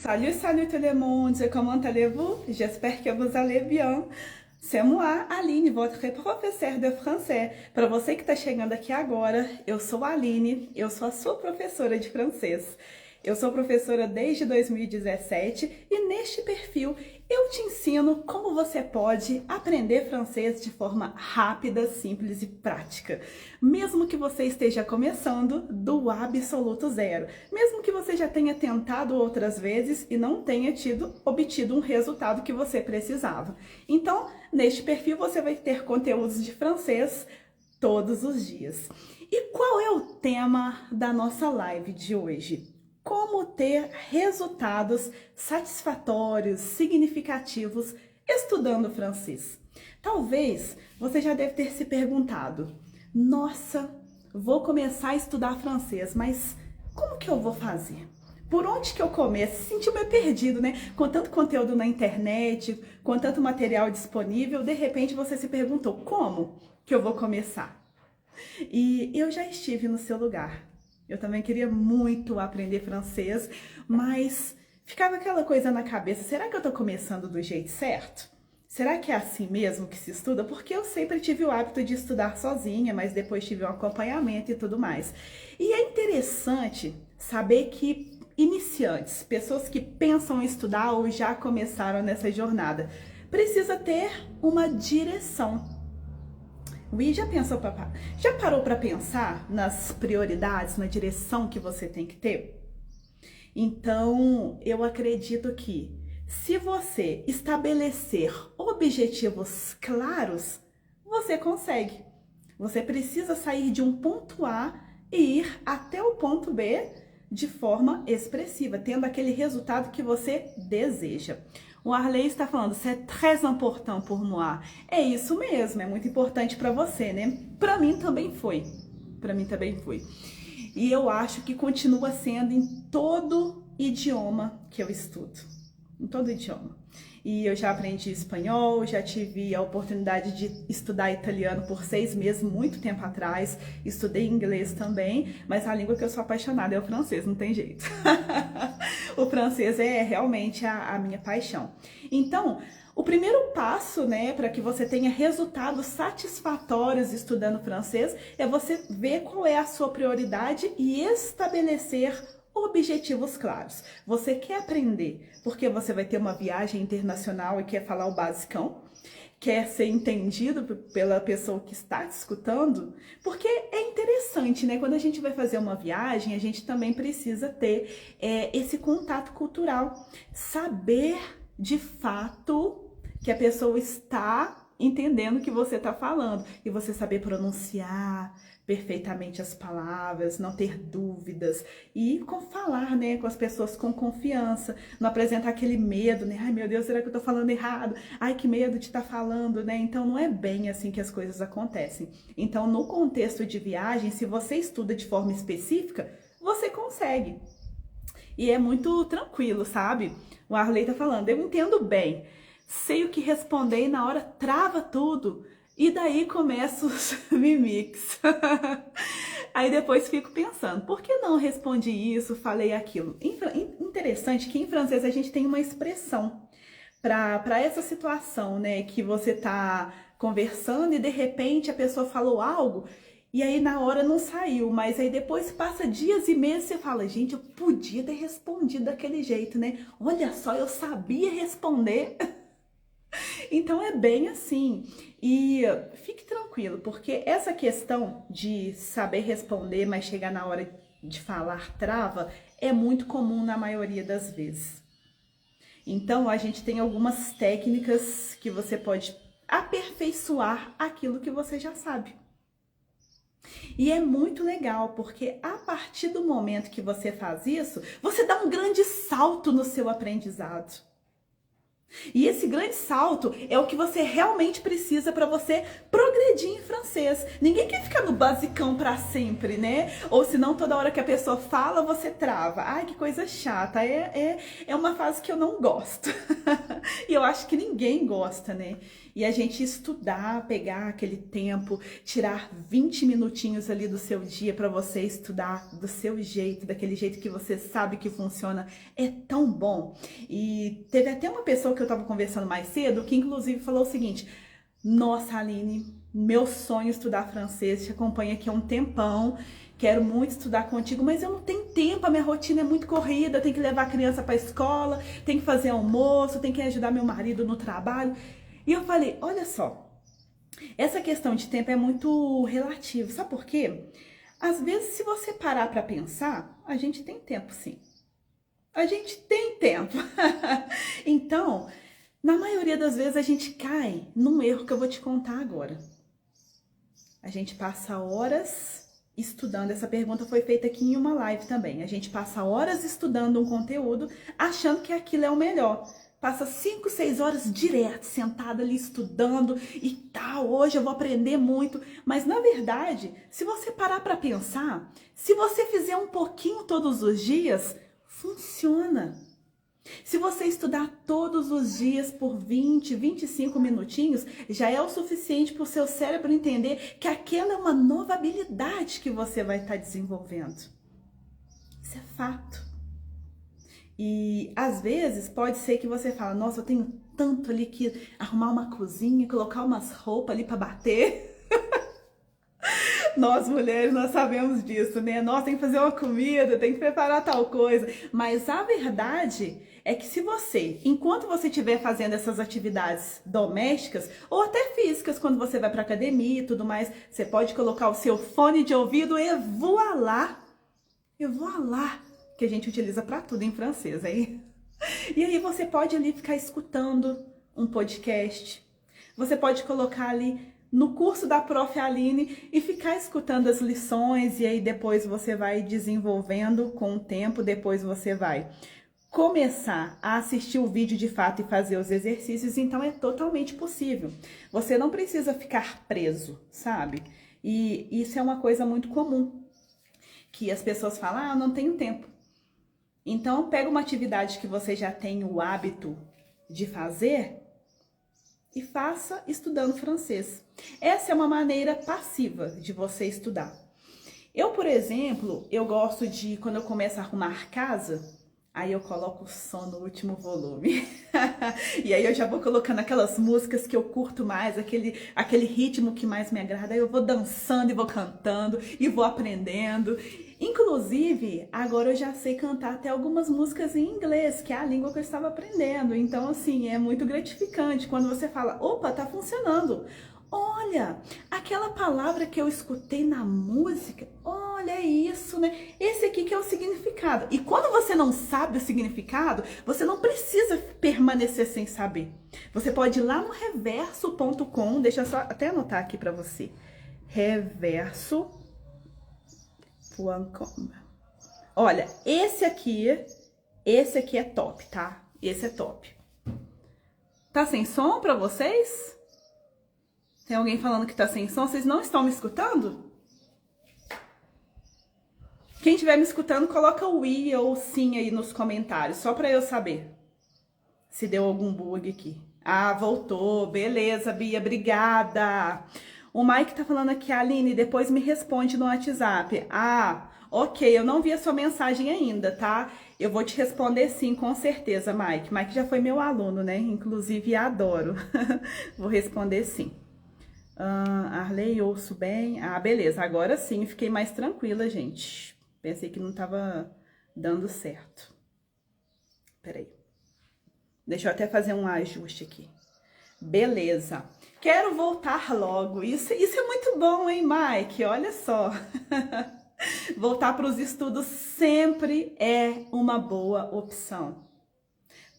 Salut, salut tout le monde, comment allez-vous? J'espère que vous allez bien. C'est moi, Aline, votre professeur de français. Para você que está chegando aqui agora, eu sou a Aline, eu sou a sua professora de francês. Eu sou professora desde 2017 e neste perfil eu te ensino como você pode aprender francês de forma rápida, simples e prática. Mesmo que você esteja começando do absoluto zero. Mesmo que você já tenha tentado outras vezes e não tenha obtido um resultado que você precisava. Então, neste perfil você vai ter conteúdos de francês todos os dias. E qual é o tema da nossa live de hoje? Como ter resultados satisfatórios, significativos estudando francês. Talvez você já deve ter se perguntado: nossa, vou começar a estudar francês, mas como que eu vou fazer? Por onde que eu começo? Se sentiu meio perdido, né? Com tanto conteúdo na internet, com tanto material disponível, de repente você se perguntou: como que eu vou começar? E eu já estive no seu lugar. Eu também queria muito aprender francês, mas ficava aquela coisa na cabeça: será que eu tô começando do jeito certo? Será que é assim mesmo que se estuda? Porque eu sempre tive o hábito de estudar sozinha, mas depois tive um acompanhamento e tudo mais. E é interessante saber que iniciantes, pessoas que pensam em estudar ou já começaram nessa jornada, precisa ter uma direção. Oui, já parou para pensar nas prioridades, na direção que você tem que ter? Então, eu acredito que se você estabelecer objetivos claros, você consegue. Você precisa sair de um ponto A e ir até o ponto B de forma expressiva, tendo aquele resultado que você deseja. O Arley está falando: c'est très important pour moi. É isso mesmo, é muito importante para você, né? Para mim também foi. Para mim também foi. E eu acho que continua sendo em todo idioma que eu estudo. Em todo idioma. E eu já aprendi espanhol, já tive a oportunidade de estudar italiano por 6 meses, muito tempo atrás. Estudei inglês também, mas a língua que eu sou apaixonada é o francês, não tem jeito. O francês é realmente a minha paixão. Então, o primeiro passo, né, para que você tenha resultados satisfatórios estudando francês é você ver qual é a sua prioridade e estabelecer objetivos claros. Você quer aprender porque você vai ter uma viagem internacional e quer falar o basicão? Quer ser entendido pela pessoa que está te escutando? Porque é interessante, né? Quando a gente vai fazer uma viagem, a gente também precisa ter esse contato cultural. Saber, de fato, que a pessoa está entendendo o que você está falando. E você saber pronunciar perfeitamente as palavras, não ter dúvidas e falar, né, com as pessoas com confiança, não apresentar aquele medo, né? Ai, meu Deus, será que eu tô falando errado? Ai, que medo de estar falando, né? Então não é bem assim que as coisas acontecem. Então, no contexto de viagem, se você estuda de forma específica, você consegue. E é muito tranquilo, sabe? O Arley tá falando: eu entendo bem, sei o que responder e na hora trava tudo. E daí começam os mimics. Aí depois fico pensando: por que não respondi isso, falei aquilo? Interessante que em francês a gente tem uma expressão para essa situação, né? Que você tá conversando e de repente a pessoa falou algo e aí na hora não saiu, mas aí depois passa dias e meses e você fala: gente, eu podia ter respondido daquele jeito, né? Olha só, eu sabia responder. Então é bem assim. E fique tranquilo, porque essa questão de saber responder, mas chegar na hora de falar trava, é muito comum na maioria das vezes. Então a gente tem algumas técnicas que você pode aperfeiçoar aquilo que você já sabe. E é muito legal, porque a partir do momento que você faz isso, você dá um grande salto no seu aprendizado. E esse grande salto é o que você realmente precisa para você progredir em francês. Ninguém quer ficar no basicão para sempre, né? Ou senão toda hora que a pessoa fala, você trava. Ai, que coisa chata. É uma fase que eu não gosto. E eu acho que ninguém gosta, né? E a gente estudar, pegar aquele tempo, tirar 20 minutinhos ali do seu dia para você estudar do seu jeito, daquele jeito que você sabe que funciona, é tão bom. E teve até uma pessoa que eu estava conversando mais cedo que inclusive falou o seguinte: nossa, Aline, meu sonho é estudar francês, te acompanho aqui há um tempão, quero muito estudar contigo, mas eu não tenho tempo, a minha rotina é muito corrida, eu tenho que levar a criança para a escola, tenho que fazer almoço, tenho que ajudar meu marido no trabalho. E eu falei, olha só, essa questão de tempo é muito relativa, sabe por quê? Às vezes, se você parar para pensar, a gente tem tempo sim. A gente tem tempo. Então, na maioria das vezes a gente cai num erro que eu vou te contar agora. A gente passa horas estudando, essa pergunta foi feita aqui em uma live também. A gente passa horas estudando um conteúdo, achando que aquilo é o melhor. Passa 5, 6 horas direto, sentada ali estudando e tal, hoje eu vou aprender muito. Mas na verdade, se você parar para pensar, se você fizer um pouquinho todos os dias, funciona. Se você estudar todos os dias por 20, 25 minutinhos, já é o suficiente para o seu cérebro entender que aquela é uma nova habilidade que você vai estar desenvolvendo. Isso é fato. E às vezes pode ser que você fala, nossa, eu tenho tanto ali que arrumar uma cozinha, colocar umas roupas ali para bater. Nós mulheres, nós sabemos disso, né? Nossa, tem que fazer uma comida, tem que preparar tal coisa. Mas a verdade é que se você, enquanto você estiver fazendo essas atividades domésticas ou até físicas, quando você vai para academia e tudo mais, você pode colocar o seu fone de ouvido e voilá, que a gente utiliza para tudo em francês, hein? E aí você pode ali ficar escutando um podcast. Você pode colocar ali no curso da Prof. Aline e ficar escutando as lições e aí depois você vai desenvolvendo com o tempo, depois você vai começar a assistir o vídeo de fato e fazer os exercícios, então é totalmente possível. Você não precisa ficar preso, sabe? E isso é uma coisa muito comum, que as pessoas falam, eu não tenho tempo. Então, pega uma atividade que você já tem o hábito de fazer e faça estudando francês. Essa é uma maneira passiva de você estudar. Eu, por exemplo, eu gosto de, quando eu começo a arrumar casa, aí eu coloco o som no último volume. E aí eu já vou colocando aquelas músicas que eu curto mais, aquele ritmo que mais me agrada. Aí eu vou dançando e vou cantando e vou aprendendo. Inclusive, agora eu já sei cantar até algumas músicas em inglês, que é a língua que eu estava aprendendo. Então, assim, é muito gratificante quando você fala, opa, tá funcionando. Olha, aquela palavra que eu escutei na música, olha isso, né? Esse aqui que é o significado. E quando você não sabe o significado, você não precisa permanecer sem saber. Você pode ir lá no reverso.com, deixa eu só até anotar aqui para você. Reverso.com. Olha, esse aqui é top, tá? Esse é top. Tá sem som para vocês? Tem alguém falando que tá sem som? Vocês não estão me escutando? Quem estiver me escutando, coloca o i ou o sim aí nos comentários, só para eu saber se deu algum bug aqui. Ah, voltou. Beleza, Bia, obrigada. O Mike tá falando aqui, Aline, depois me responde no WhatsApp. Ah, ok, eu não vi a sua mensagem ainda, tá? Eu vou te responder sim, com certeza, Mike. Mike já foi meu aluno, né? Inclusive, adoro. Vou responder sim. Arley, ouço bem. Ah, beleza. Agora sim, fiquei mais tranquila, gente. Pensei que não tava dando certo. Peraí. Deixa eu até fazer um ajuste aqui. Beleza. Quero voltar logo. Isso é muito bom, hein, Mike? Olha só. Voltar para os estudos sempre é uma boa opção.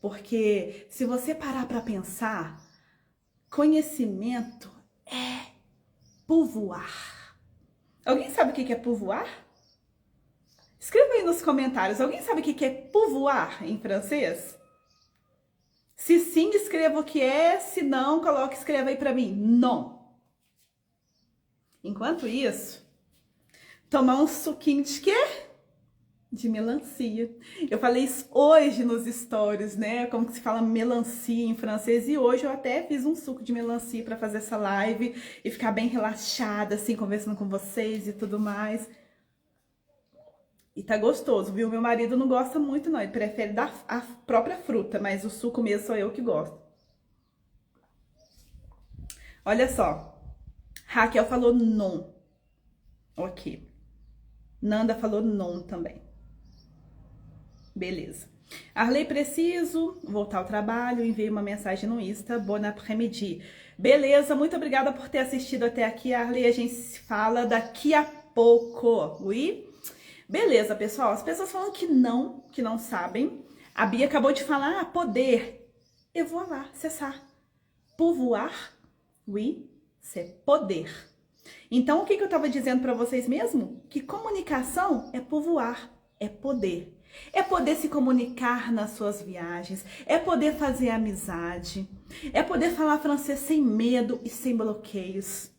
Porque se você parar para pensar, conhecimento é povoar. Alguém sabe o que é povoar? Escreva aí nos comentários. Alguém sabe o que é povoar em francês? Se sim, escreva o que é. Se não, escreva aí pra mim. Não. Enquanto isso, tomar um suquinho de quê? De melancia. Eu falei isso hoje nos stories, né? Como que se fala melancia em francês. E hoje eu até fiz um suco de melancia para fazer essa live e ficar bem relaxada, assim, conversando com vocês e tudo mais. E tá gostoso, viu? Meu marido não gosta muito, não. Ele prefere a própria fruta, mas o suco mesmo sou eu que gosto. Olha só. Raquel falou não. Ok. Nanda falou não também. Beleza. Arley, preciso voltar ao trabalho. Enviei uma mensagem no Insta. Bon après-midi. Beleza, muito obrigada por ter assistido até aqui, Arley. A gente se fala daqui a pouco. Oui? Beleza, pessoal. As pessoas falam que não sabem. A Bia acabou de falar, poder. Eu vou lá, cessar. Pouvoir, oui, c'est poder. Então, o que eu estava dizendo para vocês mesmo? Que comunicação é pouvoir, é poder. É poder se comunicar nas suas viagens, é poder fazer amizade, é poder falar francês sem medo e sem bloqueios.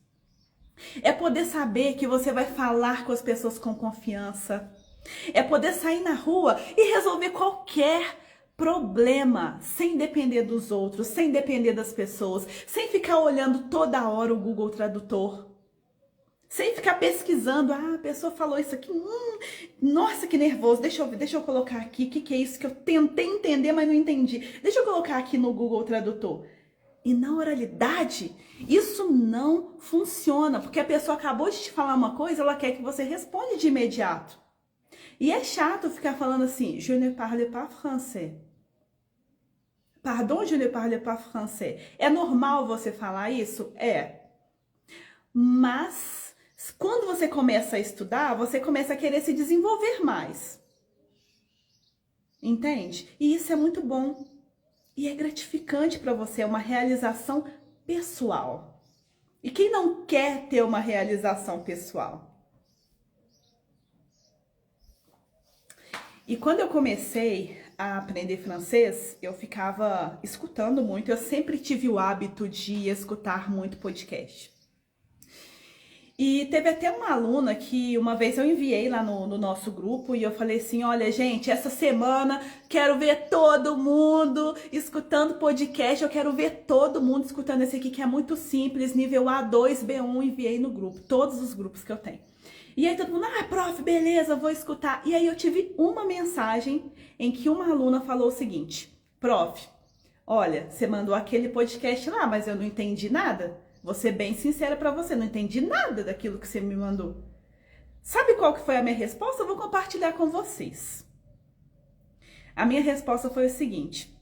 É poder saber que você vai falar com as pessoas com confiança. É poder sair na rua e resolver qualquer problema sem depender dos outros, sem depender das pessoas, sem ficar olhando toda hora o Google Tradutor. Sem ficar pesquisando, a pessoa falou isso aqui, nossa, que nervoso, deixa eu colocar aqui, o que é isso que eu tentei entender, mas não entendi. Deixa eu colocar aqui no Google Tradutor. E na oralidade, isso não funciona, porque a pessoa acabou de te falar uma coisa, ela quer que você responda de imediato. E é chato ficar falando assim, je ne parle pas français. Pardon, je ne parle pas français. É normal você falar isso? É. Mas quando você começa a estudar, você começa a querer se desenvolver mais. Entende? E isso é muito bom. E é gratificante para você, é uma realização pessoal. E quem não quer ter uma realização pessoal? E quando eu comecei a aprender francês, eu ficava escutando muito. Eu sempre tive o hábito de escutar muito podcast. E teve até uma aluna que uma vez eu enviei lá no nosso grupo e eu falei assim, olha gente, essa semana quero ver todo mundo escutando podcast, eu quero ver todo mundo escutando esse aqui que é muito simples, nível A2, B1, enviei no grupo, todos os grupos que eu tenho. E aí todo mundo, prof, beleza, vou escutar. E aí eu tive uma mensagem em que uma aluna falou o seguinte, prof, olha, você mandou aquele podcast lá, mas eu não entendi nada. Vou ser bem sincera pra você, não entendi nada daquilo que você me mandou. Sabe qual que foi a minha resposta? Eu vou compartilhar com vocês. A minha resposta foi o seguinte.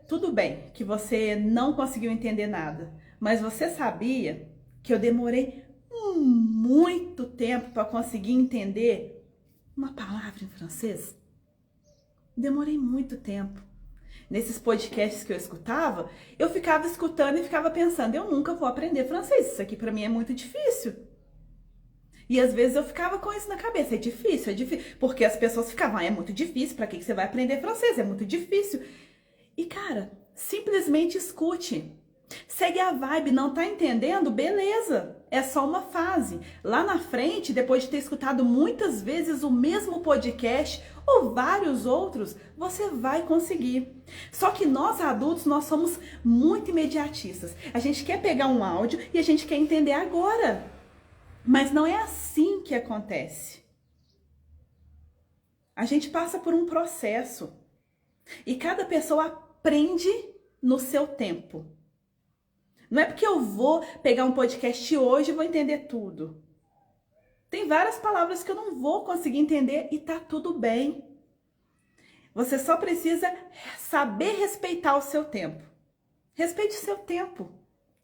Tudo bem que você não conseguiu entender nada, mas você sabia que eu demorei muito tempo para conseguir entender uma palavra em francês? Demorei muito tempo. Nesses podcasts que eu escutava, eu ficava escutando e ficava pensando, eu nunca vou aprender francês, isso aqui pra mim é muito difícil. E às vezes eu ficava com isso na cabeça, é difícil, porque as pessoas ficavam, é muito difícil, pra que você vai aprender francês? É muito difícil. E cara, simplesmente escute. Segue a vibe, não tá entendendo? Beleza, é só uma fase. Lá na frente, depois de ter escutado muitas vezes o mesmo podcast ou vários outros, você vai conseguir. Só que nós adultos, nós somos muito imediatistas. A gente quer pegar um áudio e a gente quer entender agora. Mas não é assim que acontece. A gente passa por um processo. E cada pessoa aprende no seu tempo. Não é porque eu vou pegar um podcast hoje e vou entender tudo. Tem várias palavras que eu não vou conseguir entender e tá tudo bem. Você só precisa saber respeitar o seu tempo. Respeite o seu tempo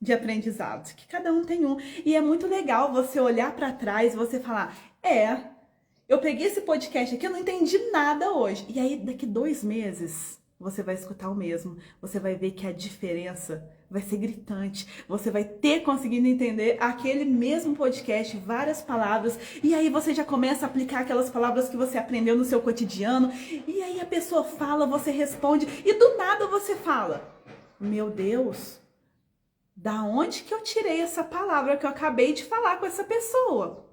de aprendizado, que cada um tem um. E é muito legal você olhar para trás e você falar, eu peguei esse podcast aqui, eu não entendi nada hoje. E aí, daqui 2 meses, você vai escutar o mesmo. Você vai ver que a diferença vai ser gritante. Você vai ter conseguido entender aquele mesmo podcast, várias palavras, e aí você já começa a aplicar aquelas palavras que você aprendeu no seu cotidiano, e aí a pessoa fala, você responde, e do nada você fala: meu Deus, da onde que eu tirei essa palavra que eu acabei de falar com essa pessoa?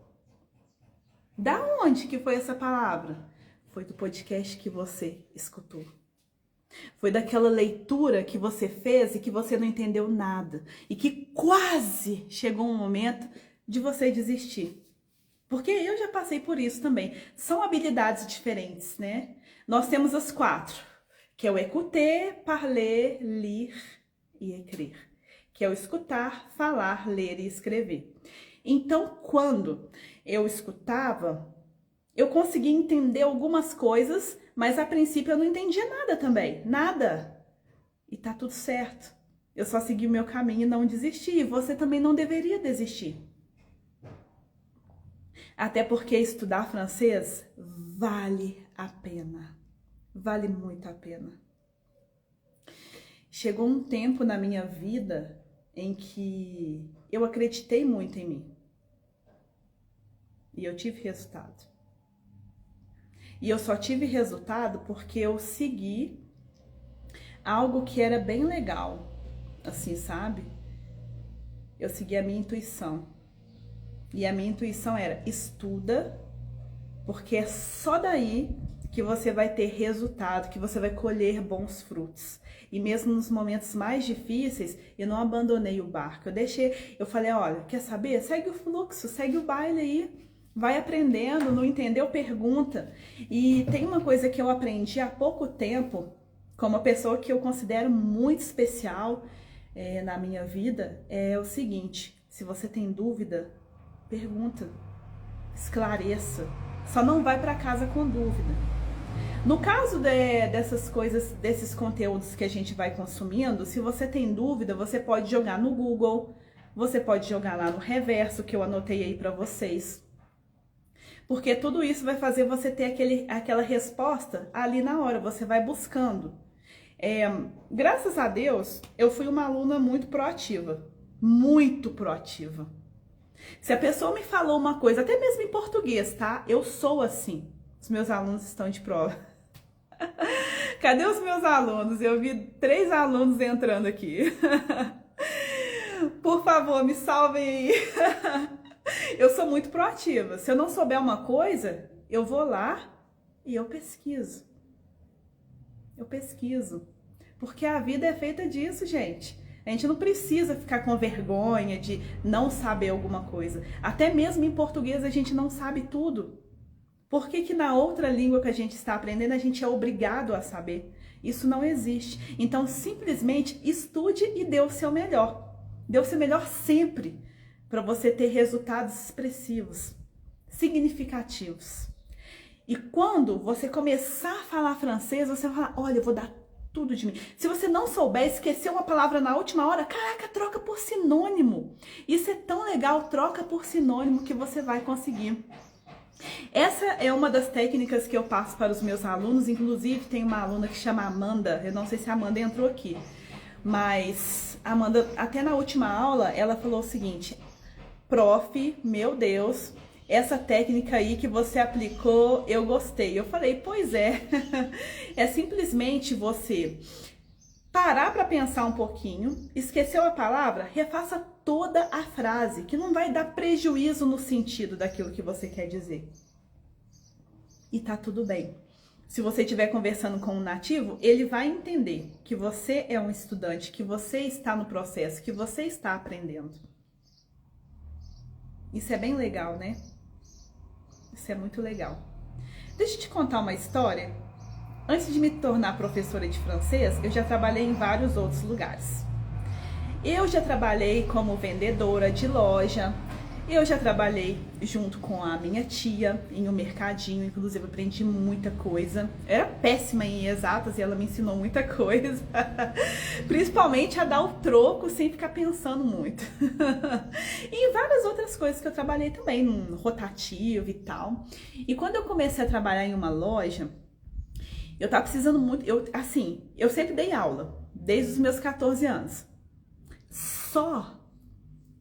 Da onde que foi essa palavra? Foi do podcast que você escutou. Foi daquela leitura que você fez e que você não entendeu nada. E que quase chegou um momento de você desistir. Porque eu já passei por isso também. São habilidades diferentes, né? Nós temos as 4, que é o écouter, parler, lire e écrire. Que é o escutar, falar, ler e escrever. Então, quando eu escutava, eu conseguia entender algumas coisas, mas a princípio eu não entendia nada também, nada. E tá tudo certo. Eu só segui o meu caminho e não desisti. E você também não deveria desistir. Até porque estudar francês vale a pena. Vale muito a pena. Chegou um tempo na minha vida em que eu acreditei muito em mim. E eu tive resultado. E eu só tive resultado porque eu segui algo que era bem legal, assim, sabe? Eu segui a minha intuição. E a minha intuição era: estuda, porque é só daí que você vai ter resultado, que você vai colher bons frutos. E mesmo nos momentos mais difíceis, eu não abandonei o barco. Eu falei: olha, quer saber? Segue o fluxo, segue o baile aí. Vai aprendendo, não entendeu? Pergunta. E tem uma coisa que eu aprendi há pouco tempo, como uma pessoa que eu considero muito especial na minha vida, é o seguinte: se você tem dúvida, pergunta, esclareça. Só não vai para casa com dúvida. No caso dessas coisas, desses conteúdos que a gente vai consumindo, se você tem dúvida, você pode jogar no Google, você pode jogar lá no Reverso, que eu anotei aí para vocês. Porque tudo isso vai fazer você ter aquela resposta ali na hora, você vai buscando. Graças a Deus, eu fui uma aluna muito proativa. Muito proativa. Se a pessoa me falou uma coisa, até mesmo em português, tá? Eu sou assim. Os meus alunos estão de prova. Cadê os meus alunos? Eu vi 3 alunos entrando aqui. Por favor, me salvem aí. Eu sou muito proativa. Se eu não souber uma coisa, eu vou lá e eu pesquiso. Eu pesquiso. Porque a vida é feita disso, gente. A gente não precisa ficar com vergonha de não saber alguma coisa. Até mesmo em português a gente não sabe tudo. Por que na outra língua que a gente está aprendendo a gente é obrigado a saber? Isso não existe. Então simplesmente estude e dê o seu melhor. Dê o seu melhor sempre, para você ter resultados expressivos, significativos. E quando você começar a falar francês, você vai falar: olha, eu vou dar tudo de mim. Se você não souber, esqueceu uma palavra na última hora, caraca, troca por sinônimo. Isso é tão legal, troca por sinônimo que você vai conseguir. Essa é uma das técnicas que eu passo para os meus alunos. Inclusive tem uma aluna que chama Amanda, eu não sei se a Amanda entrou aqui, mas a Amanda, até na última aula, ela falou o seguinte: prof, meu Deus, essa técnica aí que você aplicou, eu gostei. Eu falei: pois é, é simplesmente você parar para pensar um pouquinho, esqueceu a palavra, refaça toda a frase, que não vai dar prejuízo no sentido daquilo que você quer dizer. E tá tudo bem. Se você estiver conversando com um nativo, ele vai entender que você é um estudante, que você está no processo, que você está aprendendo. Isso é bem legal, né? Isso é muito legal. Deixa eu te contar uma história. Antes de me tornar professora de francês, eu já trabalhei em vários outros lugares. Eu já trabalhei como vendedora de loja, eu já trabalhei junto com a minha tia em um mercadinho, inclusive aprendi muita coisa. Eu era péssima em exatas e ela me ensinou muita coisa, principalmente a dar o troco sem ficar pensando muito. E várias outras coisas que eu trabalhei também, no rotativo e tal. E quando eu comecei a trabalhar em uma loja, Eu tava precisando muito, eu sempre dei aula, desde os meus 14 anos. Só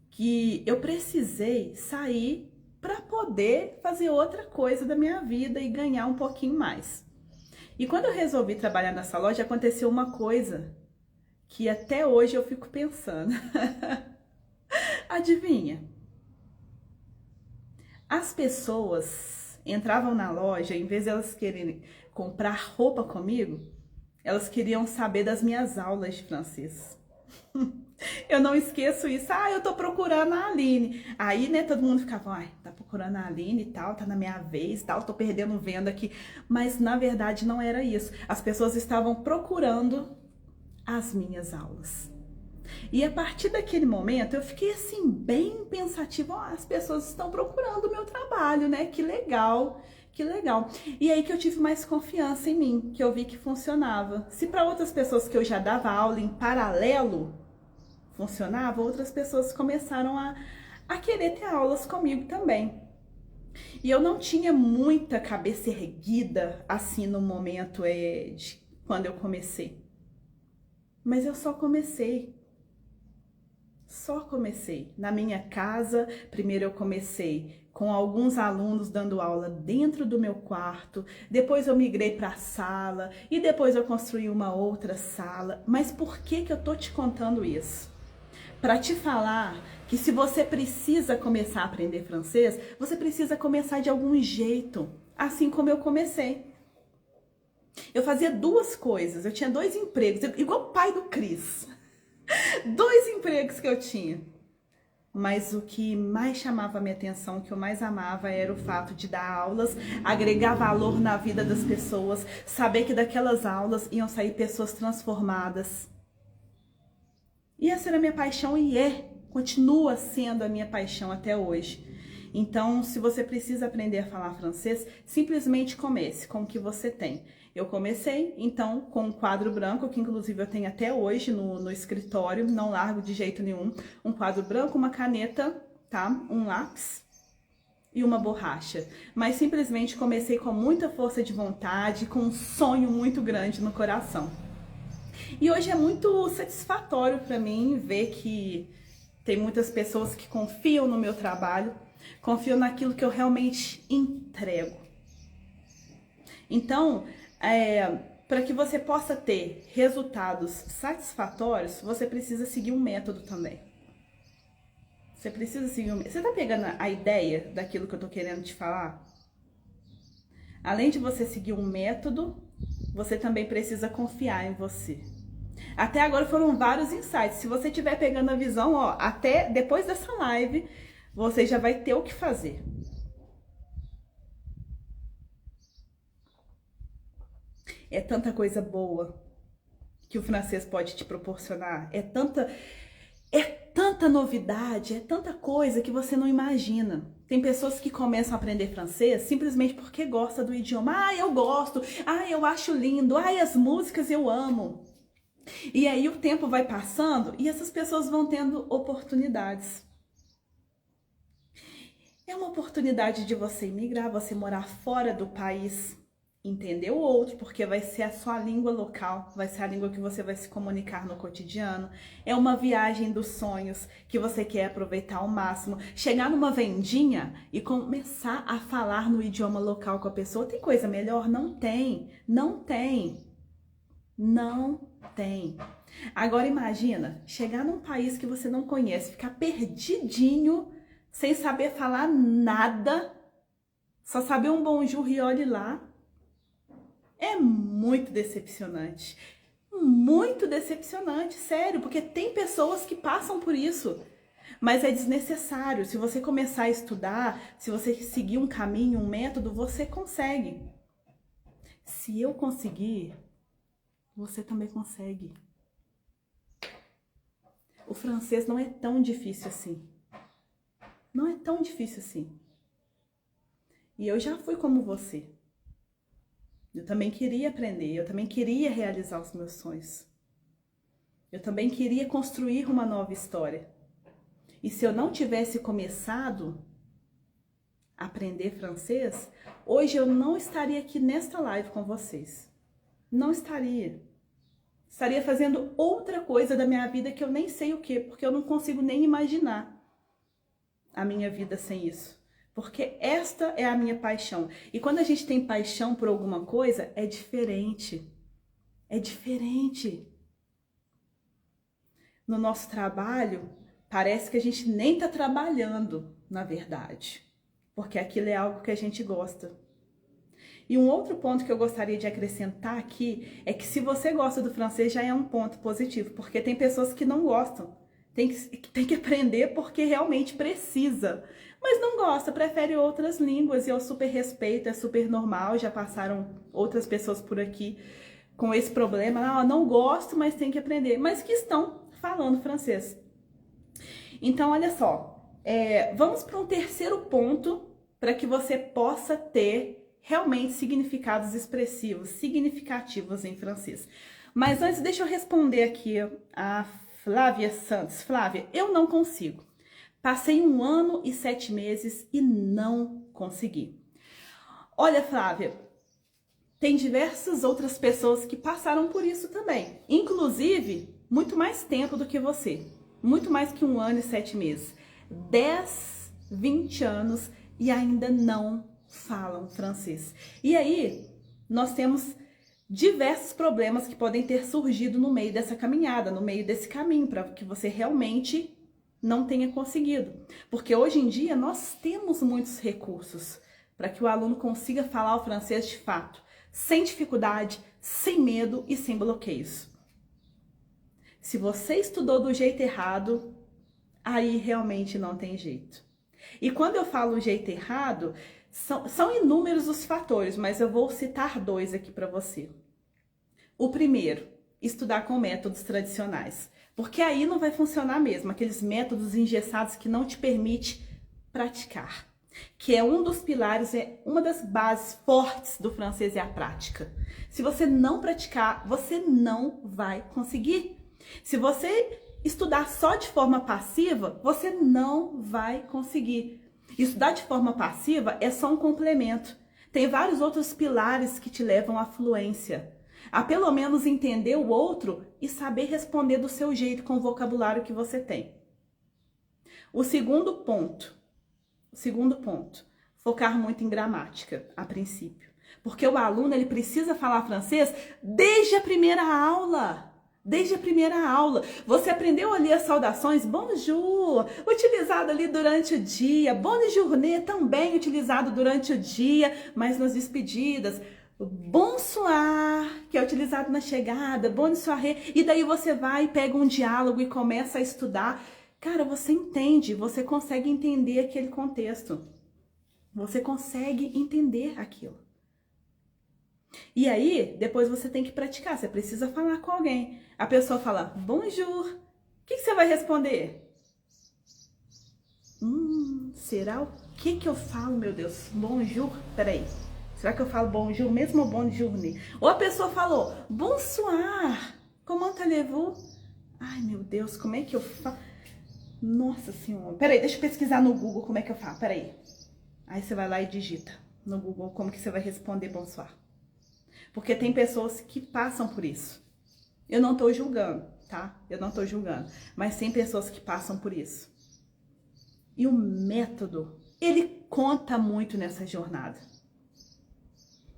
que eu precisei sair para poder fazer outra coisa da minha vida e ganhar um pouquinho mais. E quando eu resolvi trabalhar nessa loja, aconteceu uma coisa que até hoje eu fico pensando. Adivinha? As pessoas entravam na loja, em vez de elas quererem comprar roupa comigo, elas queriam saber das minhas aulas de francês. Eu não esqueço isso. Ah, eu tô procurando a Aline. Aí, né, todo mundo ficava, ai, tá procurando a Aline e tal, tá na minha vez e tal, tô perdendo venda aqui. Mas, na verdade, não era isso. As pessoas estavam procurando as minhas aulas. E a partir daquele momento, eu fiquei, assim, bem pensativa. Oh, as pessoas estão procurando o meu trabalho, né? Que legal. Que legal. E aí que eu tive mais confiança em mim, que eu vi que funcionava. Se para outras pessoas que eu já dava aula em paralelo funcionava, outras pessoas começaram a querer ter aulas comigo também. E eu não tinha muita cabeça erguida assim no momento de quando eu comecei. Mas eu só comecei. Só comecei. Na minha casa, primeiro eu comecei com alguns alunos dando aula dentro do meu quarto, depois eu migrei para a sala e depois eu construí uma outra sala. Mas por que eu tô te contando isso? Para te falar que se você precisa começar a aprender francês, você precisa começar de algum jeito, assim como eu comecei. Eu fazia duas coisas, eu tinha 2 empregos, igual o pai do Cris. 2 empregos que eu tinha. Mas o que mais chamava a minha atenção, o que eu mais amava era o fato de dar aulas, agregar valor na vida das pessoas, saber que daquelas aulas iam sair pessoas transformadas. E essa era a minha paixão e continua sendo a minha paixão até hoje. Então, se você precisa aprender a falar francês, simplesmente comece com o que você tem. Eu comecei, então, com um quadro branco, que inclusive eu tenho até hoje no escritório, não largo de jeito nenhum. Um quadro branco, uma caneta, tá? Um lápis e uma borracha. Mas simplesmente comecei com muita força de vontade, com um sonho muito grande no coração. E hoje é muito satisfatório para mim ver que tem muitas pessoas que confiam no meu trabalho, confiam naquilo que eu realmente entrego. Então, para que você possa ter resultados satisfatórios, você precisa seguir um método também. Você precisa seguir um método. Você tá pegando a ideia daquilo que eu tô querendo te falar? Além de você seguir um método, você também precisa confiar em você. Até agora foram vários insights. Se você estiver pegando a visão, ó, até depois dessa live, você já vai ter o que fazer. É tanta coisa boa que o francês pode te proporcionar. É tanta novidade, é tanta coisa que você não imagina. Tem pessoas que começam a aprender francês simplesmente porque gostam do idioma. Ah, eu gosto. Ah, eu acho lindo. Ah, as músicas eu amo. E aí o tempo vai passando e essas pessoas vão tendo oportunidades. É uma oportunidade de você migrar, você morar fora do país, entender o outro, porque vai ser a sua língua local, vai ser a língua que você vai se comunicar no cotidiano. É uma viagem dos sonhos que você quer aproveitar ao máximo. Chegar numa vendinha e começar a falar no idioma local com a pessoa. Tem coisa melhor? Não tem, não tem. Não tem. Agora imagina, chegar num país que você não conhece, ficar perdidinho, sem saber falar nada, só saber um bonjour e olhe lá. É muito decepcionante. Muito decepcionante, sério, porque tem pessoas que passam por isso. Mas é desnecessário. Se você começar a estudar, se você seguir um caminho, um método, você consegue. Se eu conseguir, você também consegue. O francês não é tão difícil assim. Não é tão difícil assim. E eu já fui como você. Eu também queria aprender, eu também queria realizar os meus sonhos. Eu também queria construir uma nova história. E se eu não tivesse começado a aprender francês, hoje eu não estaria aqui nesta live com vocês. Não estaria. Estaria fazendo outra coisa da minha vida que eu nem sei o que, porque eu não consigo nem imaginar a minha vida sem isso. Porque esta é a minha paixão. E quando a gente tem paixão por alguma coisa, é diferente. É diferente. No nosso trabalho, parece que a gente nem está trabalhando, na verdade. Porque aquilo é algo que a gente gosta. E um outro ponto que eu gostaria de acrescentar aqui é que se você gosta do francês já é um ponto positivo, porque tem pessoas que não gostam. Tem que aprender porque realmente precisa. Mas não gosta, prefere outras línguas e eu super respeito, é super normal. Já passaram outras pessoas por aqui com esse problema. Ah, não gosto, mas tem que aprender. Mas que estão falando francês. Então, olha só. Vamos para um terceiro ponto para que você possa ter realmente significados expressivos, significativos em francês. Mas antes, deixa eu responder aqui a Flávia Santos. Flávia, eu não consigo. Passei 1 ano e 7 meses e não consegui. Olha, Flávia, tem diversas outras pessoas que passaram por isso também. Inclusive, muito mais tempo do que você. Muito mais que 1 ano e 7 meses. 10, 20 anos e ainda não falam francês. E aí, nós temos diversos problemas que podem ter surgido no meio dessa caminhada, no meio desse caminho, para que você realmente não tenha conseguido. Porque hoje em dia nós temos muitos recursos para que o aluno consiga falar o francês de fato, sem dificuldade, sem medo e sem bloqueios. Se você estudou do jeito errado, aí realmente não tem jeito. E quando eu falo o jeito errado, são inúmeros os fatores, mas eu vou citar 2 aqui para você. O primeiro, estudar com métodos tradicionais. Porque aí não vai funcionar mesmo, aqueles métodos engessados que não te permite praticar. Que é um dos pilares, é uma das bases fortes do francês é a prática. Se você não praticar, você não vai conseguir. Se você estudar só de forma passiva, você não vai conseguir. Estudar de forma passiva é só um complemento. Tem vários outros pilares que te levam à fluência. A pelo menos entender o outro e saber responder do seu jeito com o vocabulário que você tem. O segundo ponto, focar muito em gramática, a princípio. Porque o aluno ele precisa falar francês desde a primeira aula. Desde a primeira aula. Você aprendeu ali as saudações bonjour, utilizado ali durante o dia, bonne journée também utilizado durante o dia, mas nas despedidas. Bonsoir, que é utilizado na chegada, bonne soirée, e daí você vai, pega um diálogo e começa a estudar. Cara, você entende, você consegue entender aquele contexto. Você consegue entender aquilo. E aí, depois você tem que praticar, você precisa falar com alguém. A pessoa fala, bonjour, o que você vai responder? Será o que eu falo, meu Deus? Bonjour? Peraí, será que eu falo bonjour mesmo ou bonne journée? Ou a pessoa falou, bonsoir, comment allez-vous? Ai, meu Deus, como é que eu falo? Nossa Senhora, peraí, deixa eu pesquisar no Google como é que eu falo, peraí. Aí você vai lá e digita no Google como que você vai responder bonsoir. Porque tem pessoas que passam por isso. Eu não tô julgando, tá? Eu não tô julgando. Mas tem pessoas que passam por isso. E o método, ele conta muito nessa jornada.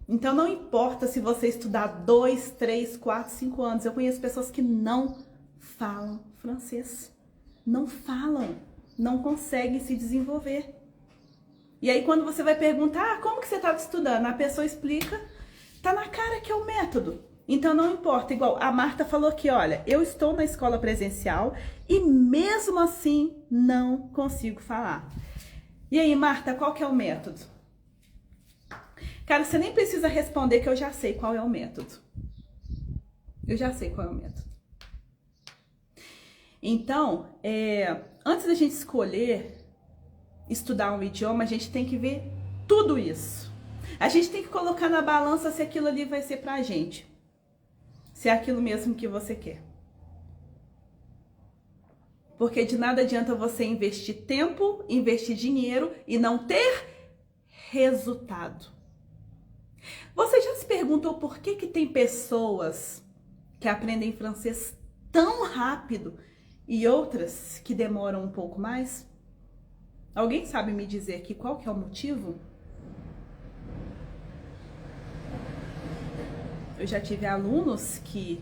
Então não importa se você estudar 2, 3, 4, 5 anos. Eu conheço pessoas que não falam francês. Não falam. Não conseguem se desenvolver. E aí quando você vai perguntar, como que você estava estudando? A pessoa explica, tá na cara que é o método. Então não importa, igual a Marta falou aqui, olha, eu estou na escola presencial e mesmo assim não consigo falar. E aí, Marta, qual que é o método? Cara, você nem precisa responder que eu já sei qual é o método. Eu já sei qual é o método. Então, antes da gente escolher estudar um idioma, a gente tem que ver tudo isso. A gente tem que colocar na balança se aquilo ali vai ser pra gente. Se é aquilo mesmo que você quer. Porque de nada adianta você investir tempo, investir dinheiro e não ter resultado. Você já se perguntou por que tem pessoas que aprendem francês tão rápido e outras que demoram um pouco mais? Alguém sabe me dizer aqui qual que é o motivo? Eu já tive alunos que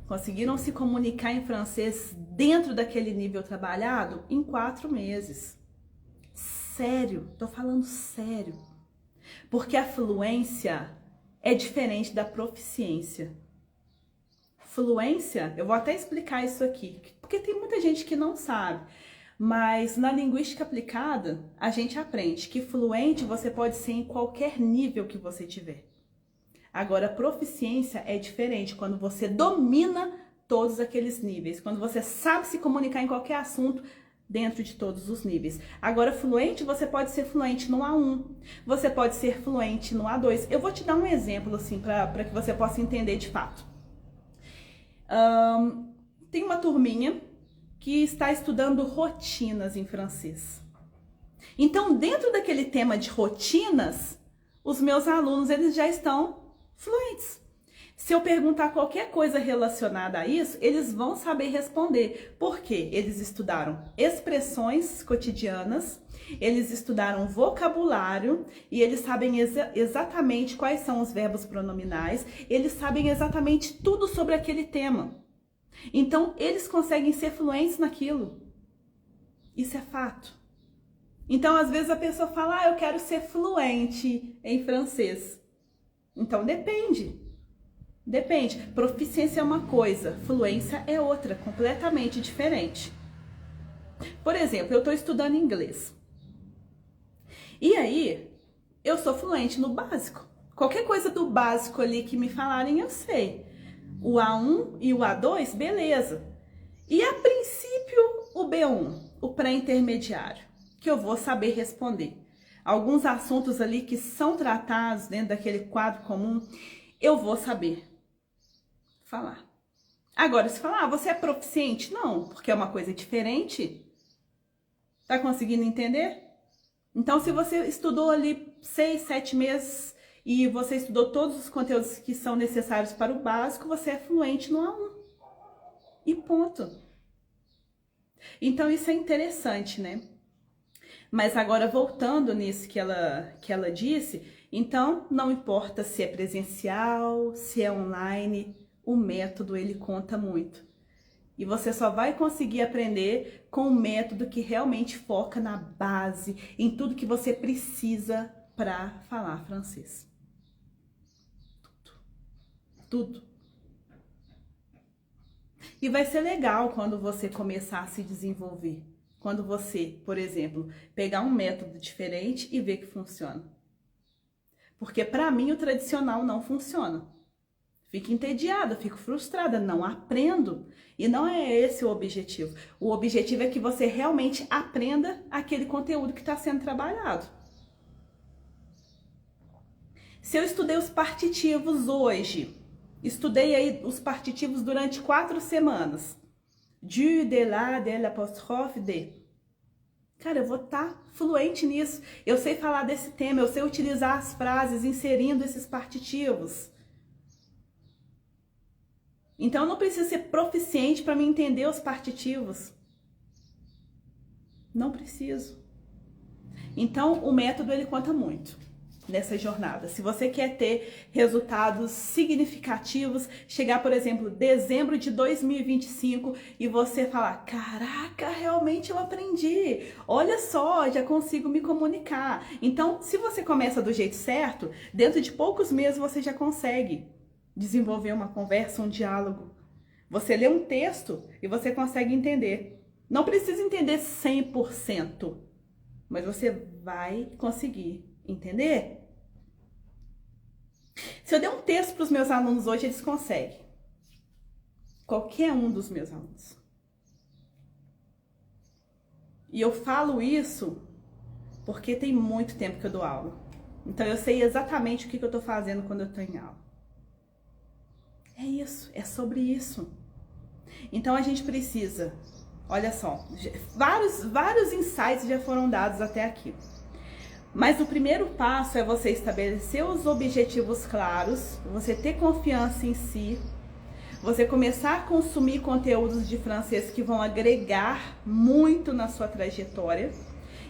conseguiram se comunicar em francês dentro daquele nível trabalhado em 4 meses. Sério, tô falando sério. Porque a fluência é diferente da proficiência. Fluência, eu vou até explicar isso aqui, porque tem muita gente que não sabe. Mas na linguística aplicada, a gente aprende que fluente você pode ser em qualquer nível que você tiver. Agora, proficiência é diferente, quando você domina todos aqueles níveis, quando você sabe se comunicar em qualquer assunto dentro de todos os níveis. Agora, fluente, você pode ser fluente no A1, você pode ser fluente no A2. Eu vou te dar um exemplo, assim, para que você possa entender de fato. Tem uma turminha que está estudando rotinas em francês. Então, dentro daquele tema de rotinas, os meus alunos, eles já estão fluentes. Se eu perguntar qualquer coisa relacionada a isso, eles vão saber responder. Por quê? Eles estudaram expressões cotidianas, eles estudaram vocabulário e eles sabem exatamente quais são os verbos pronominais, eles sabem exatamente tudo sobre aquele tema. Então, eles conseguem ser fluentes naquilo. Isso é fato. Então, às vezes a pessoa fala, eu quero ser fluente em francês. Então, depende. Depende. Proficiência é uma coisa, fluência é outra, completamente diferente. Por exemplo, eu estou estudando inglês. E aí, eu sou fluente no básico. Qualquer coisa do básico ali que me falarem, eu sei. O A1 e o A2, beleza. E a princípio, o B1, o pré-intermediário, que eu vou saber responder. Alguns assuntos ali que são tratados dentro daquele quadro comum, eu vou saber falar. Agora, se falar, você é proficiente? Não, porque é uma coisa diferente. Tá conseguindo entender? Então, se você estudou ali 6, 7 meses e você estudou todos os conteúdos que são necessários para o básico, você é fluente no A1. E ponto. Então, isso é interessante, né? Mas agora, voltando nisso que ela disse, então, não importa se é presencial, se é online, o método, ele conta muito. E você só vai conseguir aprender com um método que realmente foca na base, em tudo que você precisa para falar francês. Tudo. E vai ser legal quando você começar a se desenvolver. Quando você, por exemplo, pegar um método diferente e ver que funciona. Porque para mim o tradicional não funciona. Fico entediada, fico frustrada, não aprendo. E não é esse o objetivo. O objetivo é que você realmente aprenda aquele conteúdo que está sendo trabalhado. Se eu estudei os partitivos hoje, estudei aí os partitivos durante 4 semanas. Du, de, la, de, l'apostrophe, de. Cara, eu vou estar fluente nisso. Eu sei falar desse tema, eu sei utilizar as frases inserindo esses partitivos. Então, eu não preciso ser proficiente para me entender os partitivos. Não preciso. Então, o método, ele conta muito nessa jornada. Se você quer ter resultados significativos, chegar, por exemplo, dezembro de 2025 e você falar, caraca, realmente eu aprendi. Olha só, já consigo me comunicar. Então, se você começa do jeito certo, dentro de poucos meses você já consegue desenvolver uma conversa, um diálogo. Você lê um texto e você consegue entender. Não precisa entender 100%, mas você vai conseguir entender. Se eu der um texto para os meus alunos hoje, eles conseguem. Qualquer um dos meus alunos. E eu falo isso porque tem muito tempo que eu dou aula. Então eu sei exatamente o que eu estou fazendo quando eu estou em aula. É isso, é sobre isso. Então a gente precisa, olha só, vários insights já foram dados até aqui. Mas o primeiro passo é você estabelecer os objetivos claros, você ter confiança em si, você começar a consumir conteúdos de francês que vão agregar muito na sua trajetória.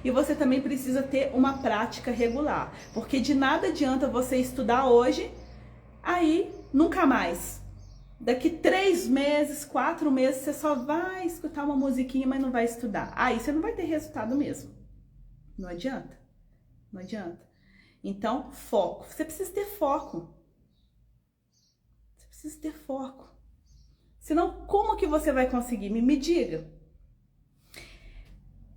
E você também precisa ter uma prática regular, porque de nada adianta você estudar hoje, aí nunca mais. Daqui 3 meses, 4 meses, você só vai escutar uma musiquinha, mas não vai estudar. Aí você não vai ter resultado mesmo. Não adianta. Não adianta. Então, foco. Você precisa ter foco. Você precisa ter foco. Senão, como que você vai conseguir? Me diga.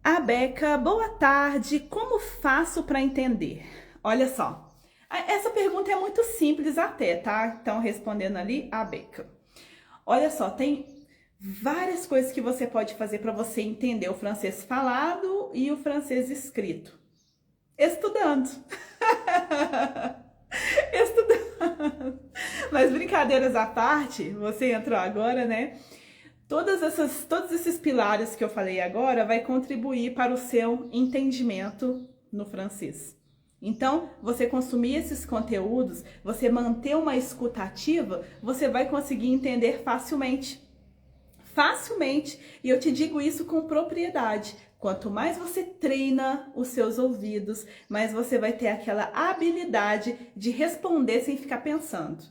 A Beca, boa tarde. Como faço para entender? Olha só. Essa pergunta é muito simples até, tá? Então, respondendo ali, a Beca. Olha só, tem várias coisas que você pode fazer para você entender o francês falado e o francês escrito. Estudando. Estudando. Mas brincadeiras à parte, você entrou agora, né? Todos esses pilares que eu falei agora vai contribuir para o seu entendimento no francês. Então, você consumir esses conteúdos, você manter uma escuta ativa, você vai conseguir entender facilmente. Facilmente. E eu te digo isso com propriedade. Quanto mais você treina os seus ouvidos, mais você vai ter aquela habilidade de responder sem ficar pensando.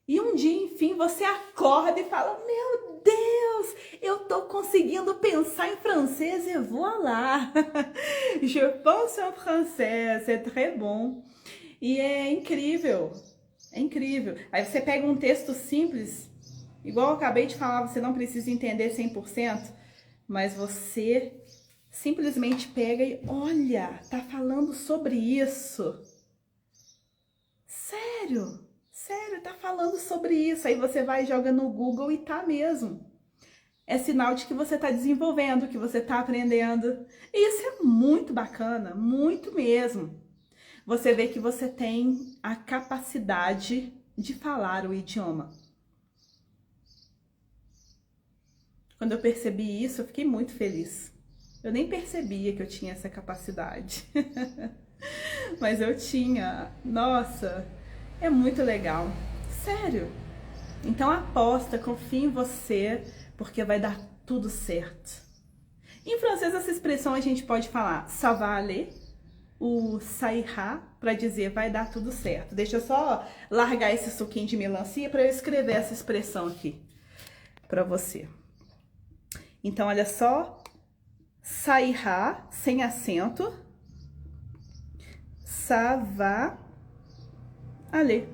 E um dia, enfim, você acorda e fala, meu Deus, eu tô conseguindo pensar em francês e voilà! Je pense en français, c'est très bon. E é incrível, é incrível. Aí você pega um texto simples, igual eu acabei de falar, você não precisa entender 100%, mas você simplesmente pega e olha, tá falando sobre isso. Sério? Sério, tá falando sobre isso. Aí você vai e joga no Google e tá mesmo. É sinal de que você tá desenvolvendo, que você tá aprendendo. E isso é muito bacana, muito mesmo. Você vê que você tem a capacidade de falar o idioma. Quando eu percebi isso, eu fiquei muito feliz. Eu nem percebia que eu tinha essa capacidade. Mas eu tinha. Nossa, é muito legal. Sério. Então aposta, confia em você, porque vai dar tudo certo. Em francês, essa expressão a gente pode falar ça va aller, o ça ira, para dizer vai dar tudo certo. Deixa eu só largar esse suquinho de melancia para eu escrever essa expressão aqui para você. Então, olha só, ça ira, sem acento, ça va aller,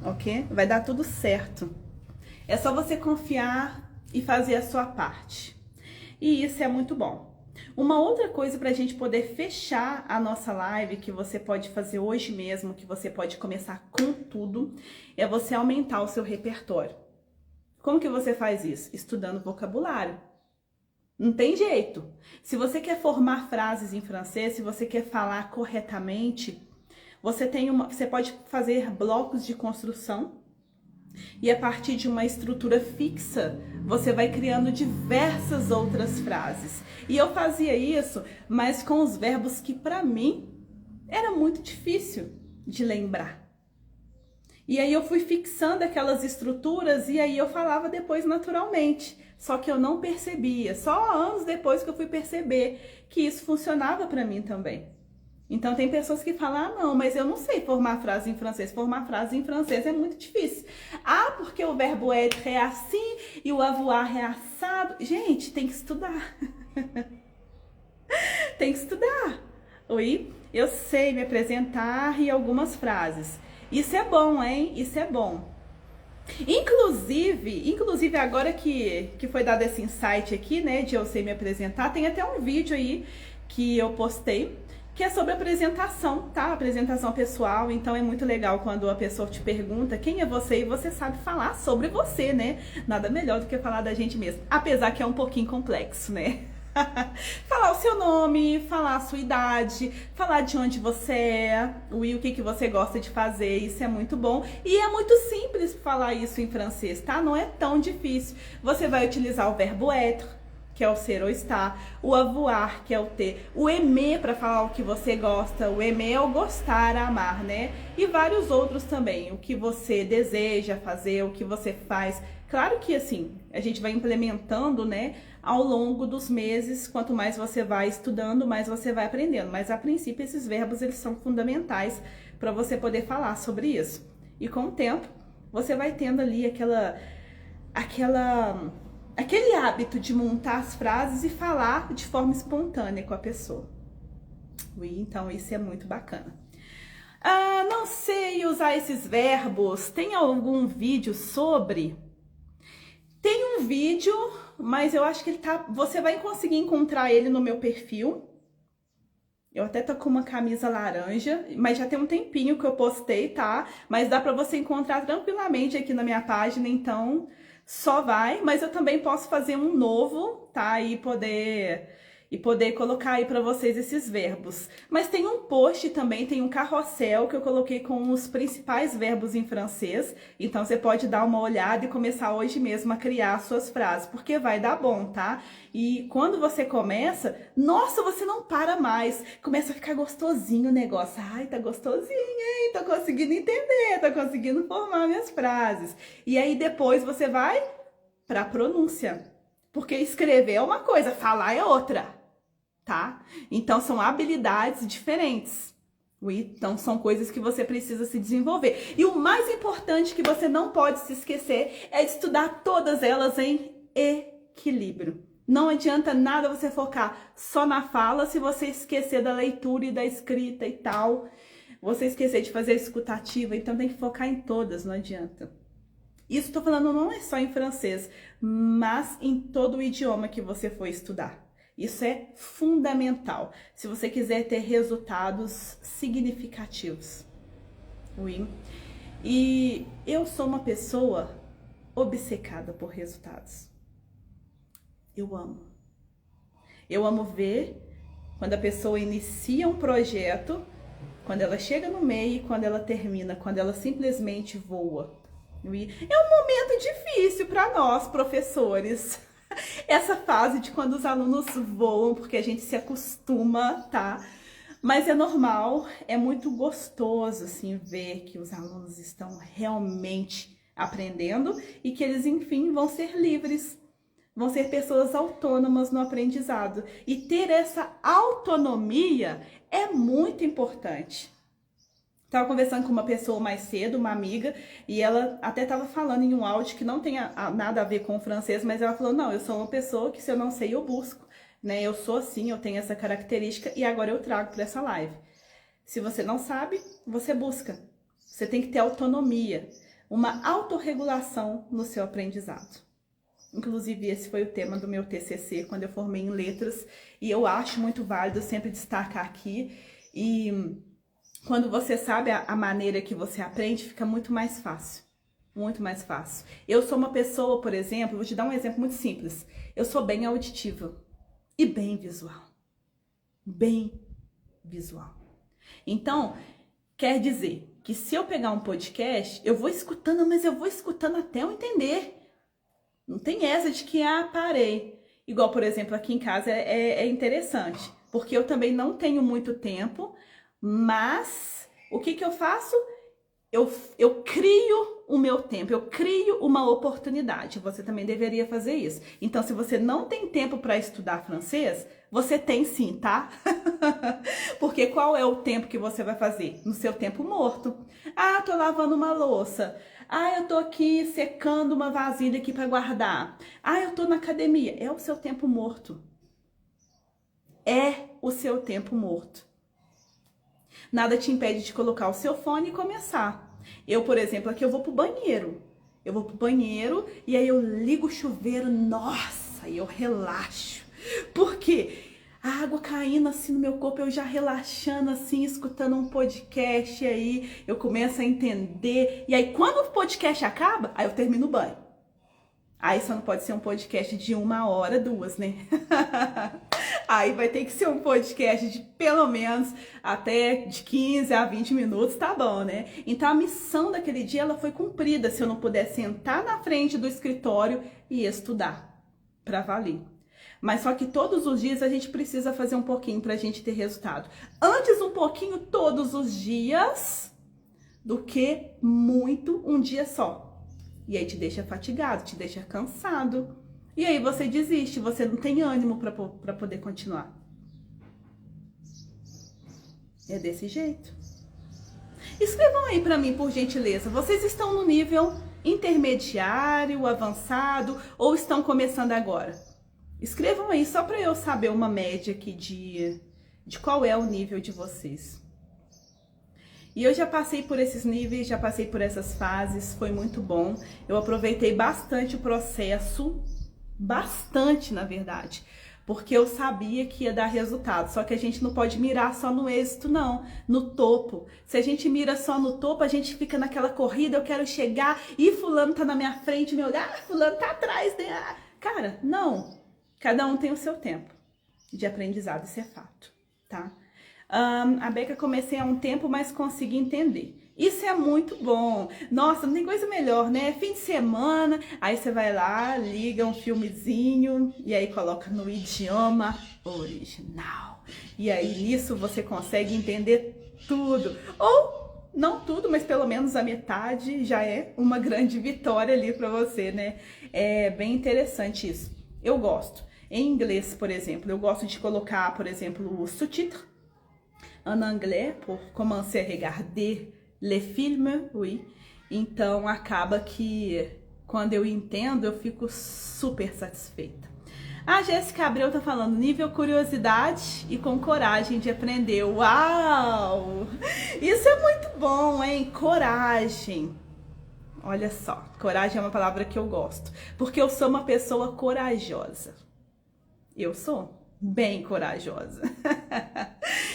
ok? Vai dar tudo certo. É só você confiar e fazer a sua parte. E isso é muito bom. Uma outra coisa para a gente poder fechar a nossa live, que você pode fazer hoje mesmo, que você pode começar com tudo, é você aumentar o seu repertório. Como que você faz isso? Estudando vocabulário. Não tem jeito. Se você quer formar frases em francês, se você quer falar corretamente, você pode fazer blocos de construção e a partir de uma estrutura fixa, você vai criando diversas outras frases. E eu fazia isso, mas com os verbos que para mim era muito difícil de lembrar. E aí eu fui fixando aquelas estruturas e aí eu falava depois naturalmente. Só que eu não percebia. Só anos depois que eu fui perceber que isso funcionava para mim também. Então tem pessoas que falam, ah não, mas eu não sei formar frase em francês. Formar frase em francês é muito difícil. Ah, porque o verbo être é assim e o avoir é assado. Gente, tem que estudar. Tem que estudar. Oi, eu sei me apresentar e algumas frases. Isso é bom, hein? Isso é bom. Inclusive agora que foi dado esse insight aqui, né, de eu sei me apresentar, tem até um vídeo aí que eu postei, que é sobre apresentação, tá? Apresentação pessoal, então é muito legal quando a pessoa te pergunta quem é você e você sabe falar sobre você, né? Nada melhor do que falar da gente mesmo, apesar que é um pouquinho complexo, né? Falar o seu nome, falar a sua idade, falar de onde você é, o que você gosta de fazer, isso é muito bom. E é muito simples falar isso em francês, tá? Não é tão difícil. Você vai utilizar o verbo être, que é o ser ou estar, o avoir, que é o ter, o aimer para falar o que você gosta, o aimer é o gostar, amar, né? E vários outros também, o que você deseja fazer, o que você faz. Claro que assim, a gente vai implementando, né, ao longo dos meses, quanto mais você vai estudando, mais você vai aprendendo. Mas a princípio esses verbos eles são fundamentais para você poder falar sobre isso. E com o tempo, você vai tendo ali aquele hábito de montar as frases e falar de forma espontânea com a pessoa. Então isso é muito bacana. Não sei usar esses verbos. Tem algum vídeo sobre? Tem um vídeo, mas eu acho que você vai conseguir encontrar ele no meu perfil. Eu até tô com uma camisa laranja, mas já tem um tempinho que eu postei, tá? Mas dá pra você encontrar tranquilamente aqui na minha página, então só vai. Mas eu também posso fazer um novo, tá? E poder colocar aí pra vocês esses verbos. Mas tem um post também, tem um carrossel que eu coloquei com os principais verbos em francês. Então você pode dar uma olhada e começar hoje mesmo a criar suas frases, porque vai dar bom, tá? E quando você começa, nossa, você não para mais. Começa a ficar gostosinho o negócio. Ai, tá gostosinho, hein? Tô conseguindo entender, tô conseguindo formar minhas frases. E aí depois você vai pra pronúncia. Porque escrever é uma coisa, falar é outra. Tá? Então são habilidades diferentes. Então são coisas que você precisa se desenvolver. E o mais importante que você não pode se esquecer é de estudar todas elas em equilíbrio. Não adianta nada você focar só na fala se você esquecer da leitura e da escrita e tal. Você esquecer de fazer a escutativa, então tem que focar em todas, não adianta. Isso estou falando não é só em francês, mas em todo o idioma que você for estudar. Isso é fundamental, se você quiser ter resultados significativos. E eu sou uma pessoa obcecada por resultados. Eu amo. Eu amo ver quando a pessoa inicia um projeto, quando ela chega no meio e quando ela termina, quando ela simplesmente voa. É um momento difícil para nós, professores. Essa fase de quando os alunos voam, porque a gente se acostuma, tá? Mas é normal, é muito gostoso, assim, ver que os alunos estão realmente aprendendo e que eles, enfim, vão ser livres, vão ser pessoas autônomas no aprendizado. E ter essa autonomia é muito importante. Estava conversando com uma pessoa mais cedo, uma amiga, e ela até estava falando em um áudio que não tem nada a ver com o francês, mas ela falou, não, eu sou uma pessoa que se eu não sei, eu busco, né? Eu sou assim, eu tenho essa característica e agora eu trago para essa live. Se você não sabe, você busca. Você tem que ter autonomia, uma autorregulação no seu aprendizado. Inclusive, esse foi o tema do meu TCC, quando eu formei em letras, e eu acho muito válido sempre destacar aqui. E quando você sabe a maneira que você aprende, fica muito mais fácil. Muito mais fácil. Eu sou uma pessoa, por exemplo, vou te dar um exemplo muito simples. Eu sou bem auditiva e bem visual. Bem visual. Então, quer dizer que se eu pegar um podcast, eu vou escutando, mas eu vou escutando até eu entender. Não tem essa de que, parei. Igual, por exemplo, aqui em casa é interessante, porque eu também não tenho muito tempo, mas o que eu faço? Eu crio o meu tempo, eu crio uma oportunidade. Você também deveria fazer isso. Então, se você não tem tempo para estudar francês, você tem sim, tá? Porque qual é o tempo que você vai fazer? No seu tempo morto. Tô lavando uma louça. Eu tô aqui secando uma vasilha aqui para guardar. Eu tô na academia. É o seu tempo morto. É o seu tempo morto. Nada te impede de colocar o seu fone e começar. Eu, por exemplo, aqui eu vou pro banheiro. Eu vou pro banheiro e aí eu ligo o chuveiro, nossa, e eu relaxo. Por quê? A água caindo assim no meu corpo, eu já relaxando assim, escutando um podcast aí, eu começo a entender. E aí quando o podcast acaba, aí eu termino o banho. Aí só não pode ser um podcast de 1 hora, 2, né? Aí vai ter que ser um podcast de pelo menos até de 15 a 20 minutos, tá bom, né? Então a missão daquele dia ela foi cumprida se eu não puder sentar na frente do escritório e estudar pra valer. Mas só que todos os dias a gente precisa fazer um pouquinho pra gente ter resultado. Antes um pouquinho todos os dias do que muito um dia só. E aí te deixa fatigado, te deixa cansado. E aí você desiste, você não tem ânimo pra poder continuar. É desse jeito. Escrevam aí pra mim, por gentileza. Vocês estão no nível intermediário, avançado ou estão começando agora? Escrevam aí só para eu saber uma média aqui de qual é o nível de vocês. E eu já passei por esses níveis, já passei por essas fases, foi muito bom. Eu aproveitei bastante o processo, bastante na verdade, porque eu sabia que ia dar resultado. Só que a gente não pode mirar só no êxito não, no topo. Se a gente mira só no topo, a gente fica naquela corrida, eu quero chegar e fulano tá na minha frente, meu olhar, fulano tá atrás, né? Cara, não. Cada um tem o seu tempo de aprendizado, isso é fato, tá? A Beca comecei há um tempo, mas consegui entender. Isso é muito bom. Nossa, não tem coisa melhor, né? Fim de semana, aí você vai lá, liga um filmezinho e aí coloca no idioma original. E aí nisso você consegue entender tudo. Ou não tudo, mas pelo menos a metade já é uma grande vitória ali para você, né? É bem interessante isso. Eu gosto. Em inglês, por exemplo, eu gosto de colocar, por exemplo, o sous-titre en anglais pour commencer à regarder les films, oui. Então acaba que quando eu entendo, eu fico super satisfeita. A Jéssica Abreu tá falando nível curiosidade e com coragem de aprender. Uau! Isso é muito bom, hein? Coragem. Olha só, coragem é uma palavra que eu gosto, porque eu sou uma pessoa corajosa. Eu sou bem corajosa.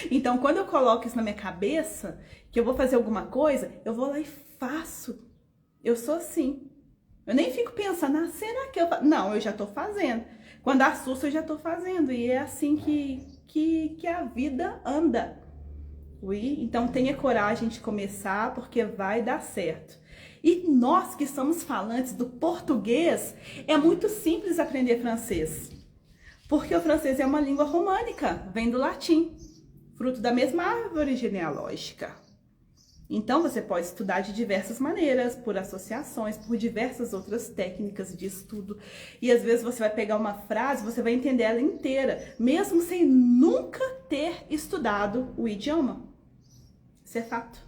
Então, quando eu coloco isso na minha cabeça, que eu vou fazer alguma coisa, eu vou lá e faço. Eu sou assim. Eu nem fico pensando, ah, será que eu faço? Não, eu já tô fazendo. Quando assusta, eu já tô fazendo. E é assim que a vida anda. Oui? Então, tenha coragem de começar, porque vai dar certo. E nós que somos falantes do português, é muito simples aprender francês. Porque o francês é uma língua românica, vem do latim, fruto da mesma árvore genealógica. Então você pode estudar de diversas maneiras, por associações, por diversas outras técnicas de estudo. E às vezes você vai pegar uma frase, você vai entender ela inteira, mesmo sem nunca ter estudado o idioma. Isso é fato.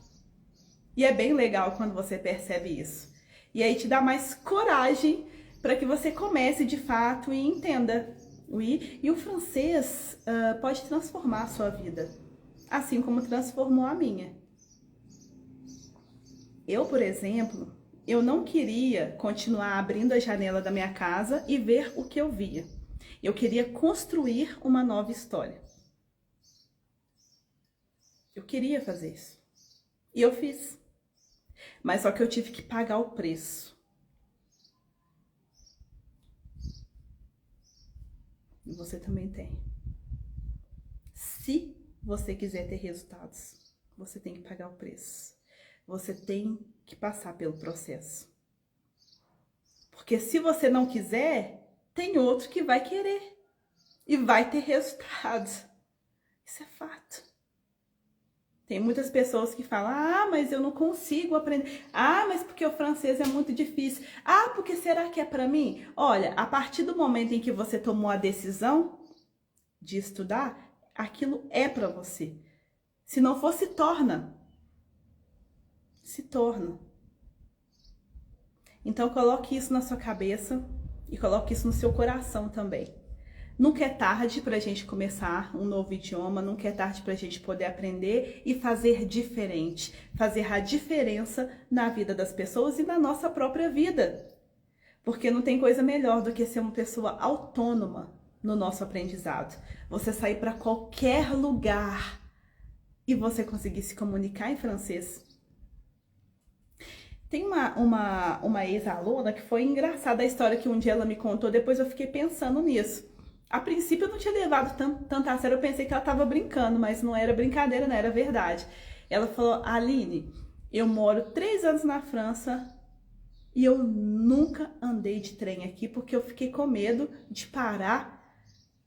E é bem legal quando você percebe isso. E aí te dá mais coragem para que você comece de fato e entenda. Oui. E o francês pode transformar a sua vida, assim como transformou a minha. Eu, por exemplo, eu não queria continuar abrindo a janela da minha casa e ver o que eu via. Eu queria construir uma nova história. Eu queria fazer isso. E eu fiz. Mas só que eu tive que pagar o preço. E você também tem. Se você quiser ter resultados, você tem que pagar o preço. Você tem que passar pelo processo. Porque se você não quiser, tem outro que vai querer. E vai ter resultado. Isso é fato. Tem muitas pessoas que falam, ah, mas eu não consigo aprender. Ah, mas porque o francês é muito difícil. Ah, porque será que é para mim? Olha, a partir do momento em que você tomou a decisão de estudar, aquilo é para você. Se não for, se torna. Se torna. Então, coloque isso na sua cabeça e coloque isso no seu coração também. Nunca é tarde para a gente começar um novo idioma, nunca é tarde para a gente poder aprender e fazer diferente, fazer a diferença na vida das pessoas e na nossa própria vida. Porque não tem coisa melhor do que ser uma pessoa autônoma no nosso aprendizado. Você sair para qualquer lugar e você conseguir se comunicar em francês. Tem uma ex-aluna que foi engraçada a história que um dia ela me contou, depois eu fiquei pensando nisso. A princípio eu não tinha levado tanto a sério, eu pensei que ela estava brincando, mas não era brincadeira, não era verdade. Ela falou, Aline, eu moro 3 anos na França e eu nunca andei de trem aqui porque eu fiquei com medo de parar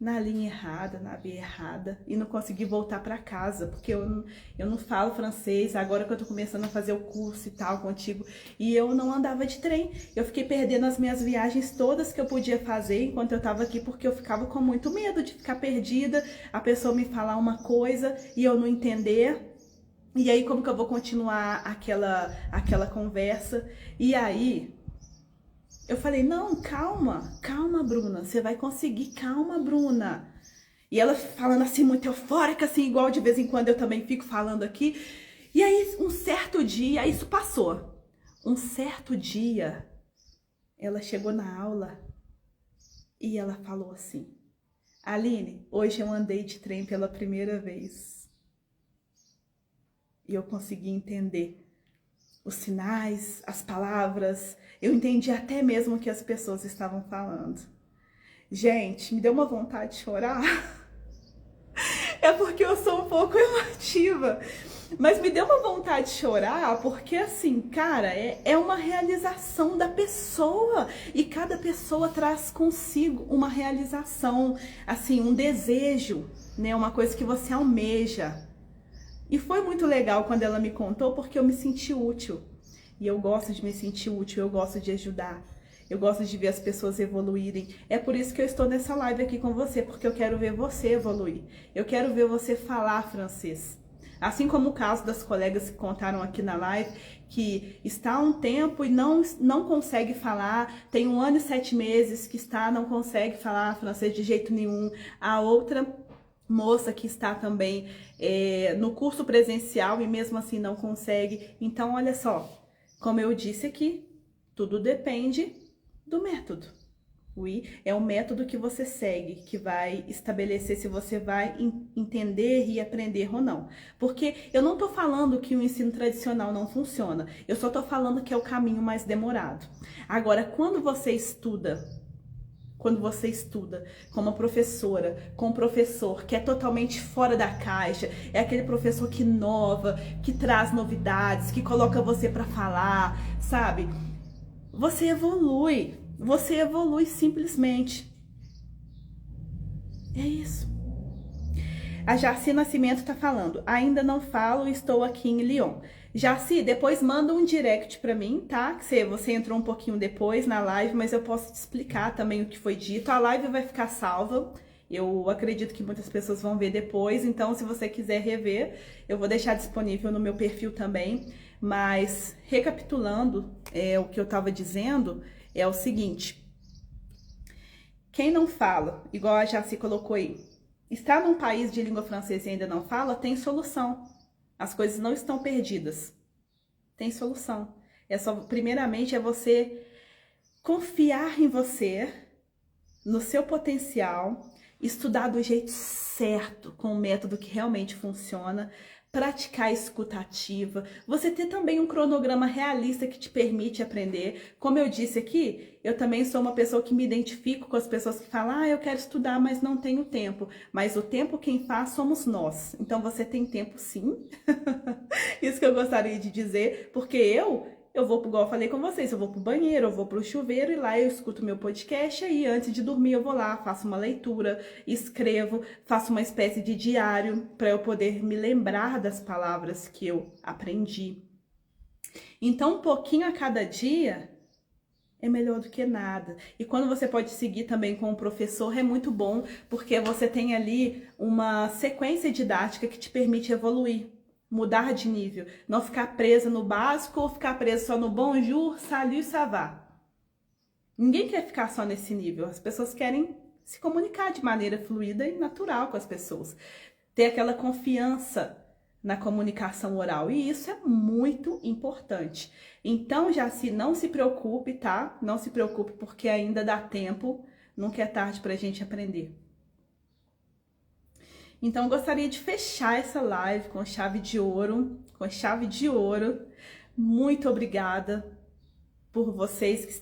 na linha errada, na via errada, e não consegui voltar para casa, porque eu não falo francês, agora que eu tô começando a fazer o curso e tal contigo, e eu não andava de trem. Eu fiquei perdendo as minhas viagens todas que eu podia fazer enquanto eu tava aqui, porque eu ficava com muito medo de ficar perdida, a pessoa me falar uma coisa e eu não entender. E aí, como que eu vou continuar aquela conversa? E aí, eu falei, não, calma, calma, Bruna, você vai conseguir, calma, Bruna. E ela falando assim, muito eufórica, assim, igual de vez em quando eu também fico falando aqui. E aí, um certo dia, isso passou. Um certo dia, ela chegou na aula e ela falou assim, Aline, hoje eu andei de trem pela primeira vez. E eu consegui entender os sinais, as palavras, eu entendi até mesmo o que as pessoas estavam falando. Gente, me deu uma vontade de chorar. É porque eu sou um pouco emotiva. Mas me deu uma vontade de chorar porque, assim, cara, é uma realização da pessoa. E cada pessoa traz consigo uma realização, assim, um desejo, né? Uma coisa que você almeja. E foi muito legal quando ela me contou, porque eu me senti útil. E eu gosto de me sentir útil, eu gosto de ajudar. Eu gosto de ver as pessoas evoluírem. É por isso que eu estou nessa live aqui com você, porque eu quero ver você evoluir. Eu quero ver você falar francês. Assim como o caso das colegas que contaram aqui na live, que está há um tempo e não consegue falar, tem 1 ano e 7 meses que não consegue falar francês de jeito nenhum. A outra moça que está também no curso presencial e mesmo assim não consegue. Então, olha só, como eu disse aqui, tudo depende do método. Oui, é o método que você segue que vai estabelecer se você vai entender e aprender ou não. Porque eu não tô falando que o ensino tradicional não funciona, eu só tô falando que é o caminho mais demorado. Agora, quando você estuda com uma professora, com um professor que é totalmente fora da caixa, é aquele professor que inova, que traz novidades, que coloca você para falar, sabe? Você evolui simplesmente. É isso. A Jaci Nascimento tá falando, ainda não falo, estou aqui em Lyon. Jaci, depois manda um direct pra mim, tá? Que você entrou um pouquinho depois na live, mas eu posso te explicar também o que foi dito. A live vai ficar salva, eu acredito que muitas pessoas vão ver depois, então se você quiser rever, eu vou deixar disponível no meu perfil também. Mas, recapitulando o que eu tava dizendo, é o seguinte. Quem não fala, igual a Jaci colocou aí, está num país de língua francesa e ainda não fala, tem solução. As coisas não estão perdidas. Tem solução. Primeiramente, é você confiar em você, no seu potencial, estudar do jeito certo, com o método que realmente funciona, praticar a escuta ativa, você ter também um cronograma realista que te permite aprender. Como eu disse aqui, eu também sou uma pessoa que me identifico com as pessoas que falam, eu quero estudar, mas não tenho tempo. Mas o tempo quem faz somos nós. Então você tem tempo sim. Isso que eu gostaria de dizer, porque eu vou, igual eu falei com vocês, eu vou pro banheiro, eu vou pro chuveiro e lá eu escuto meu podcast, aí antes de dormir eu vou lá, faço uma leitura, escrevo, faço uma espécie de diário para eu poder me lembrar das palavras que eu aprendi. Então, um pouquinho a cada dia é melhor do que nada. E quando você pode seguir também com o professor, é muito bom, porque você tem ali uma sequência didática que te permite evoluir. Mudar de nível, não ficar presa no básico ou ficar presa só no bonjour, salut, ça va. Ninguém quer ficar só nesse nível, as pessoas querem se comunicar de maneira fluida e natural com as pessoas. Ter aquela confiança na comunicação oral, e isso é muito importante. Então, Jaci, não se preocupe, tá? Não se preocupe porque ainda dá tempo, nunca é tarde pra gente aprender. Então, eu gostaria de fechar essa live com chave de ouro, Muito obrigada por vocês que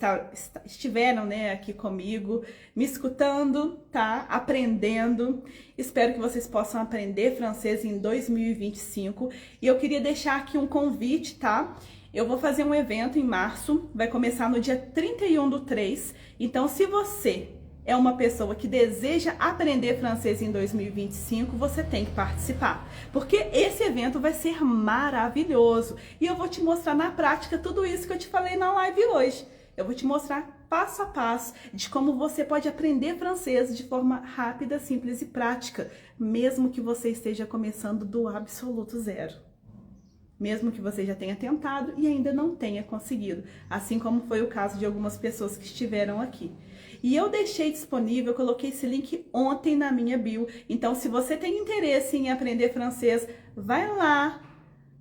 estiveram, né, aqui comigo, me escutando, tá? Aprendendo. Espero que vocês possam aprender francês em 2025. E eu queria deixar aqui um convite, tá? Eu vou fazer um evento em março, vai começar no dia 31/3. Então, se você é uma pessoa que deseja aprender francês em 2025, você tem que participar, porque esse evento vai ser maravilhoso e eu vou te mostrar na prática tudo isso que eu te falei na live hoje. Eu vou te mostrar passo a passo de como você pode aprender francês de forma rápida, simples e prática, mesmo que você esteja começando do absoluto zero. Mesmo que você já tenha tentado e ainda não tenha conseguido, assim como foi o caso de algumas pessoas que estiveram aqui. E eu deixei disponível, eu coloquei esse link ontem na minha bio, então se você tem interesse em aprender francês, vai lá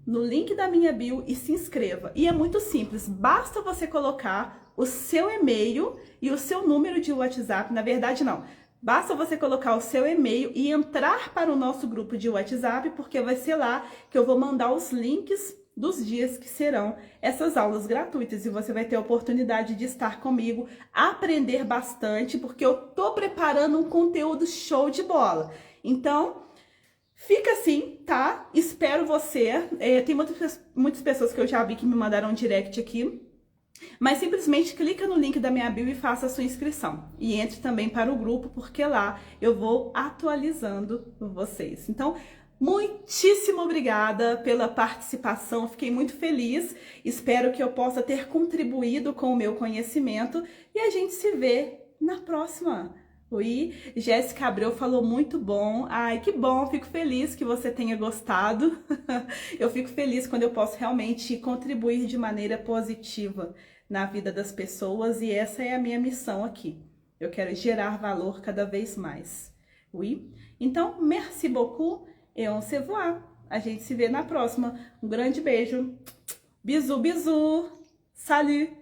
no link da minha bio e se inscreva. E é muito simples, basta você colocar o seu e-mail e o seu número de WhatsApp, na verdade não, basta você colocar o seu e-mail e entrar para o nosso grupo de WhatsApp, porque vai ser lá que eu vou mandar os links dos dias que serão essas aulas gratuitas e você vai ter a oportunidade de estar comigo, aprender bastante, porque eu tô preparando um conteúdo show de bola. Então, fica assim, tá? Espero você. Tem muitas pessoas que eu já vi que me mandaram um direct aqui, mas simplesmente clica no link da minha bio e faça a sua inscrição. E entre também para o grupo, porque lá eu vou atualizando vocês. Então, muitíssimo obrigada pela participação, fiquei muito feliz. Espero que eu possa ter contribuído com o meu conhecimento e a gente se vê na próxima. Oi, Jéssica Abreu falou muito bom. Ai, que bom, fico feliz que você tenha gostado. Eu fico feliz quando eu posso realmente contribuir de maneira positiva na vida das pessoas e essa é a minha missão aqui. Eu quero gerar valor cada vez mais. Oui? Então, merci beaucoup et on se voit. A gente se vê na próxima. Um grande beijo. Bisous, bisous. Salut!